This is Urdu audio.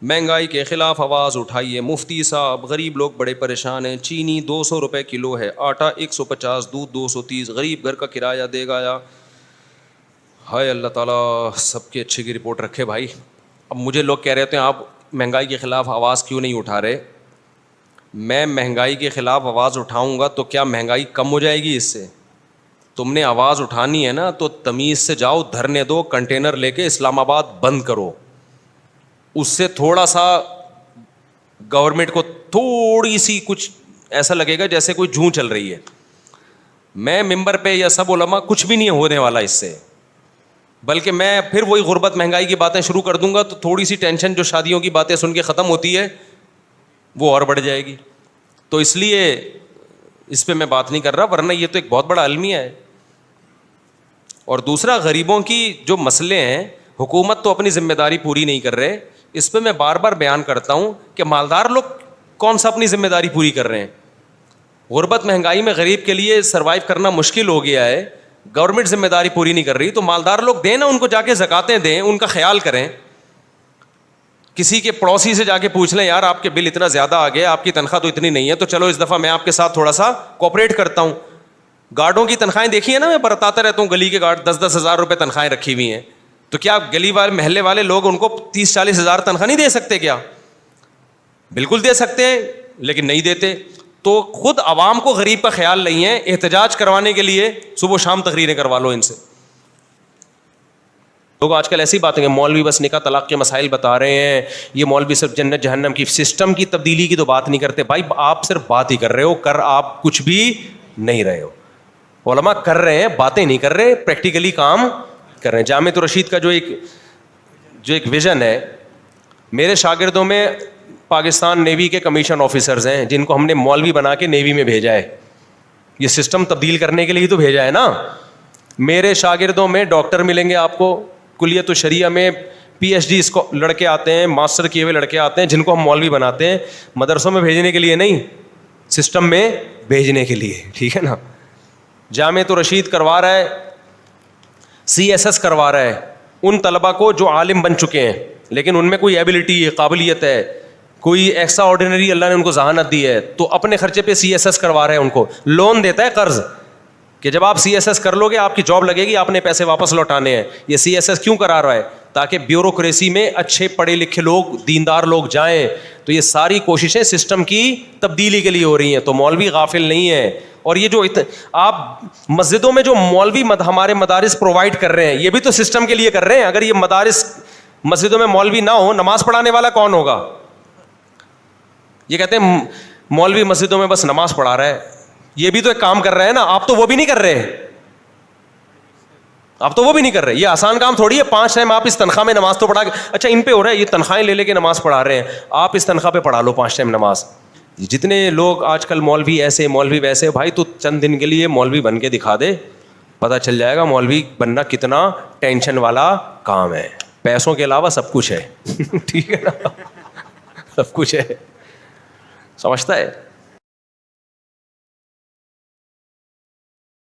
مہنگائی کے خلاف آواز اٹھائیے مفتی صاحب، غریب لوگ بڑے پریشان ہیں. چینی 200 روپے کلو ہے، آٹا 150، دودھ 230، غریب گھر کا کرایہ دے گا یا؟ ہائے اللہ تعالیٰ سب کے اچھے کی رپورٹ رکھے بھائی. اب مجھے لوگ کہہ رہے ہوتے ہیں آپ مہنگائی کے خلاف آواز کیوں نہیں اٹھا رہے. میں مہنگائی کے خلاف آواز اٹھاؤں گا تو کیا مہنگائی کم ہو جائے گی اس سے؟ تم نے آواز اٹھانی ہے نا تو تمیز سے جاؤ، دھرنے دو، کنٹینر لے کے اسلام آباد بند کرو. اس سے تھوڑا سا گورنمنٹ کو تھوڑی سی کچھ ایسا لگے گا جیسے کوئی جوں چل رہی ہے. میں ممبر پہ یا سب علماء کچھ بھی نہیں ہونے والا اس سے، بلکہ میں پھر وہی غربت مہنگائی کی باتیں شروع کر دوں گا تو تھوڑی سی ٹینشن جو شادیوں کی باتیں سن کے ختم ہوتی ہے وہ اور بڑھ جائے گی. تو اس لیے اس پہ میں بات نہیں کر رہا، ورنہ یہ تو ایک بہت بڑا المیہ ہے. اور دوسرا، غریبوں کی جو مسئلے ہیں حکومت تو اپنی ذمہ داری پوری نہیں کر رہے. اس پہ میں بار بار بیان کرتا ہوں کہ مالدار لوگ کون سا اپنی ذمہ داری پوری کر رہے ہیں. غربت مہنگائی میں غریب کے لیے سروائیو کرنا مشکل ہو گیا ہے، گورنمنٹ ذمہ داری پوری نہیں کر رہی تو مالدار لوگ دیں نا، ان کو جا کے زکاتیں دیں، ان کا خیال کریں. کسی کے پڑوسی سے جا کے پوچھ لیں یار آپ کے بل اتنا زیادہ آ گیا، آپ کی تنخواہ تو اتنی نہیں ہے، تو چلو اس دفعہ میں آپ کے ساتھ تھوڑا سا کوآپریٹ کرتا ہوں. گارڈوں کی تنخواہیں دیکھی ہے نا، میں برتاتا رہتا ہوں، گلی کے گارڈ 10-10 ہزار روپے تنخواہیں رکھی ہوئی ہیں. تو کیا گلی والے محلے والے لوگ ان کو 30-40 ہزار تنخواہ نہیں دے سکتے کیا؟ بالکل دے سکتے ہیں، لیکن نہیں دیتے. تو خود عوام کو غریب کا خیال نہیں ہے. احتجاج کروانے کے لیے صبح و شام تقریریں کروا لو ان سے. لوگ آج کل ایسی باتیں کہ مولوی بس نکاح طلاق کے مسائل بتا رہے ہیں، یہ مولوی صرف جنت جہنم کی سسٹم کی تبدیلی کی تو بات نہیں کرتے. بھائی آپ صرف بات ہی کر رہے ہو، کر آپ کچھ بھی نہیں رہے ہو. علماء کر رہے ہیں، باتیں نہیں کر رہے، پریکٹیکلی کام کر رہے ہیں. جامعۃ الرشید کا جو ایک ویژن ہے، میرے شاگردوں میں پاکستان نیوی کے کمیشن آفیسرز ہیں جن کو ہم نے مولوی بنا کے نیوی میں بھیجا ہے. یہ سسٹم تبدیل کرنے کے لیے تو بھیجا ہے نا. میرے شاگردوں میں ڈاکٹر ملیں گے آپ کو، کلیت الشریعہ میں PhD لڑکے آتے ہیں، ماسٹر کیے ہوئے لڑکے آتے ہیں جن کو ہم مولوی بناتے ہیں. مدرسوں میں بھیجنے کے لیے نہیں، سسٹم میں بھیجنے کے لیے. ٹھیک ہے نا. جامعۃ الرشید کروا رہا ہے، CSS کروا رہا ہے ان طلبہ کو جو عالم بن چکے ہیں لیکن ان میں کوئی ایبلٹی ہے، قابلیت ہے، کوئی ایکسٹرا آرڈینری اللہ نے ان کو ذہانت دی ہے، تو اپنے خرچے پہ CSS کروا رہے ہیں. ان کو لون دیتا ہے، قرض، کہ جب آپ CSS کر لو گے آپ کی جاب لگے گی، آپ نے پیسے واپس لوٹانے ہیں. یہ CSS کیوں کرا رہا ہے؟ تاکہ بیوروکریسی میں اچھے پڑھے لکھے لوگ، دیندار لوگ جائیں. تو یہ ساری کوششیں سسٹم کی تبدیلی کے لیے ہو رہی ہیں. تو مولوی غافل نہیں ہے. اور یہ جو آپ مسجدوں میں جو مولوی ہمارے مدارس پرووائڈ کر رہے ہیں، یہ بھی تو سسٹم کے لیے کر رہے ہیں. اگر یہ مدارس مسجدوں میں مولوی نہ ہو، نماز پڑھانے والا کون ہوگا؟ یہ کہتے ہیں مولوی مسجدوں میں بس نماز پڑھا رہا ہے، یہ بھی تو ایک کام کر رہے ہیں نا. آپ تو وہ بھی نہیں کر رہے، آپ تو وہ بھی نہیں کر رہے. یہ آسان کام تھوڑی ہے 5 ٹائم آپ اس تنخواہ میں نماز تو پڑھا کے، اچھا ان پہ ہو رہا ہے، یہ تنخواہیں لے کے نماز پڑھا رہے ہیں، آپ اس تنخواہ پہ پڑھا لو 5 ٹائم نماز. جتنے لوگ آج کل مولوی ایسے مولوی ویسے، بھائی تو چند دن کے لیے مولوی بن کے دکھا دے، پتہ چل جائے گا مولوی بننا کتنا ٹینشن والا کام ہے. پیسوں کے علاوہ سب کچھ ہے. ٹھیک ہے نا، سب کچھ ہے. سمجھتا ہے.